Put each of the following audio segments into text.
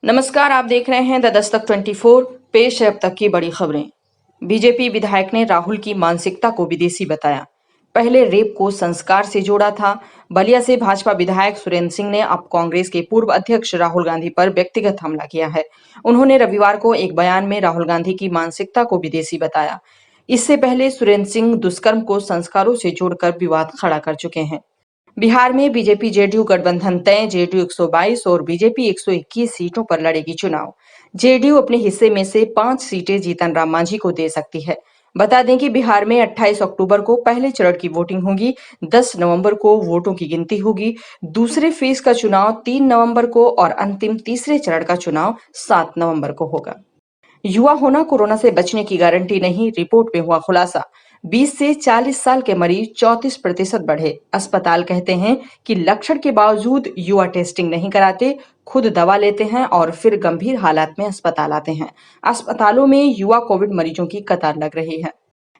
नमस्कार, आप देख रहे हैं द दस्तक 24। पेश है अब तक की बड़ी खबरें। बीजेपी विधायक ने राहुल की मानसिकता को विदेशी बताया। पहले रेप को संस्कार से जोड़ा था। बलिया से भाजपा विधायक सुरेंद्र सिंह ने अब कांग्रेस के पूर्व अध्यक्ष राहुल गांधी पर व्यक्तिगत हमला किया है। उन्होंने रविवार को एक बयान में राहुल गांधी की मानसिकता को विदेशी बताया। इससे पहले सुरेंद्र सिंह दुष्कर्म को संस्कारों से जोड़कर विवाद खड़ा कर चुके हैं। बिहार में बीजेपी जेडीयू गठबंधन तय। जेडीयू 122 और बीजेपी 121 सीटों पर लड़ेगी चुनाव। जेडीयू अपने हिस्से में से 5 सीटें जीतन राम मांझी को दे सकती है। बता दें कि बिहार में 28 अक्टूबर को पहले चरण की वोटिंग होगी। 10 नवंबर को वोटों की गिनती होगी। दूसरे फेज का चुनाव 3 नवंबर को और अंतिम तीसरे चरण का चुनाव 7 नवंबर को होगा। युवा होना कोरोना से बचने की गारंटी नहीं, रिपोर्ट में हुआ खुलासा। 20 से 40 साल के मरीज 34% बढ़े। अस्पताल कहते हैं कि लक्षण के बावजूद युवा टेस्टिंग नहीं कराते, खुद दवा लेते हैं और फिर गंभीर हालात में अस्पताल आते हैं। अस्पतालों में युवा कोविड मरीजों की कतार लग रही है।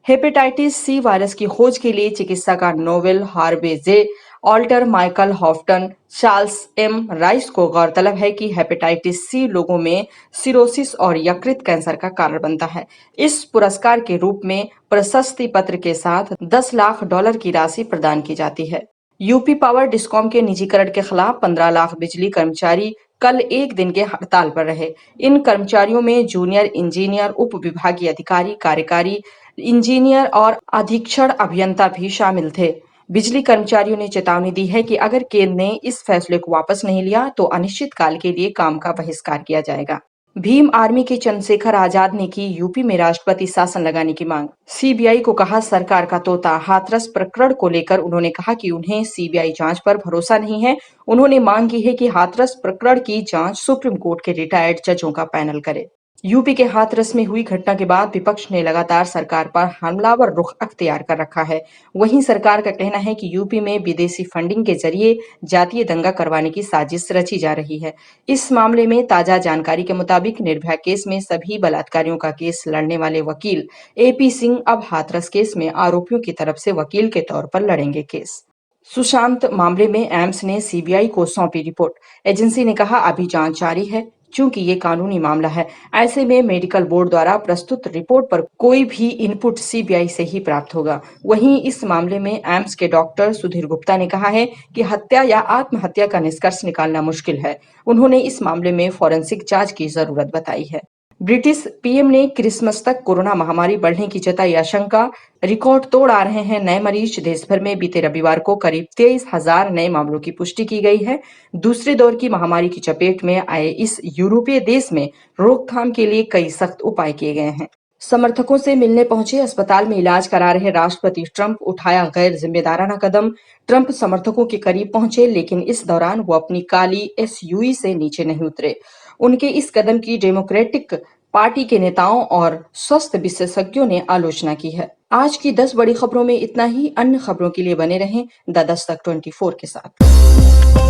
हेपेटाइटिस सी वायरस की खोज के लिए चिकित्सकार Nobel Harvey J Alter Michael Houghton Charles M Rice को गौरतलब है कि हेपेटाइटिस सी लोगों में सिरोसिस और यकृत कैंसर का कारण बनता है। इस पुरस्कार के रूप में प्रशस्ति पत्र के साथ $10 लाख की राशि प्रदान की जाती है। यूपी पावर डिस्कॉम के निजीकरण के खिलाफ 15 लाख बिजली कर्मचारी कल एक दिन के हड़ताल पर रहे। इन कर्मचारियों में जूनियर इंजीनियर, उप विभागीय अधिकारी, कार्यकारी इंजीनियर और अधीक्षण अभियंता भी शामिल थे। बिजली कर्मचारियों ने चेतावनी दी है कि अगर केंद्र ने इस फैसले को वापस नहीं लिया तो अनिश्चित काल के लिए काम का बहिष्कार किया जाएगा। भीम आर्मी के चंद्रशेखर आजाद ने की यूपी में राष्ट्रपति शासन लगाने की मांग। सीबीआई को कहा सरकार का तोता। हाथरस प्रकरण को लेकर उन्होंने कहा कि उन्हें सीबीआई जांच पर भरोसा नहीं है। उन्होंने मांग की है कि हाथरस प्रकरण की जांच सुप्रीम कोर्ट के रिटायर्ड जजों का पैनल करे। यूपी के हाथरस में हुई घटना के बाद विपक्ष ने लगातार सरकार पर हमलावर रुख अख्तियार कर रखा है। वहीं सरकार का कहना है कि यूपी में विदेशी फंडिंग के जरिए जातीय दंगा करवाने की साजिश रची जा रही है। इस मामले में ताजा जानकारी के मुताबिक निर्भया केस में सभी बलात्कारियों का केस लड़ने वाले वकील एपी सिंह अब हाथरस केस में आरोपियों की तरफ से वकील के तौर पर लड़ेंगे केस। सुशांत मामले में एम्स ने सीबीआई को सौंपी रिपोर्ट। एजेंसी ने कहा अभी जांच जारी है चूंकि ये कानूनी मामला है। ऐसे में मेडिकल बोर्ड द्वारा प्रस्तुत रिपोर्ट पर कोई भी इनपुट सीबीआई से ही प्राप्त होगा। वहीं इस मामले में एम्स के डॉक्टर सुधीर गुप्ता ने कहा है कि हत्या या आत्महत्या का निष्कर्ष निकालना मुश्किल है। उन्होंने इस मामले में फॉरेंसिक जांच की जरूरत बताई है। ब्रिटिश पीएम ने क्रिसमस तक कोरोना महामारी बढ़ने की जताई आशंका। रिकॉर्ड तोड़ आ रहे हैं नए मरीज। देश भर में बीते रविवार को करीब 23,000 नए मामलों की पुष्टि की गई है। दूसरे दौर की महामारी की चपेट में आए इस यूरोपीय देश में रोकथाम के लिए कई सख्त उपाय किए गए हैं। समर्थकों से मिलने पहुंचे अस्पताल में इलाज करा रहे राष्ट्रपति ट्रंप, उठाया गैर जिम्मेदाराना कदम। ट्रंप समर्थकों के करीब पहुंचे लेकिन इस दौरान वो अपनी काली एसयूवी से नीचे नहीं उतरे। उनके इस कदम की डेमोक्रेटिक पार्टी के नेताओं और स्वास्थ्य विशेषज्ञों ने आलोचना की है। आज की 10 बड़ी खबरों में इतना ही। अन्य खबरों के लिए बने रहें द दस्तक 24 के साथ।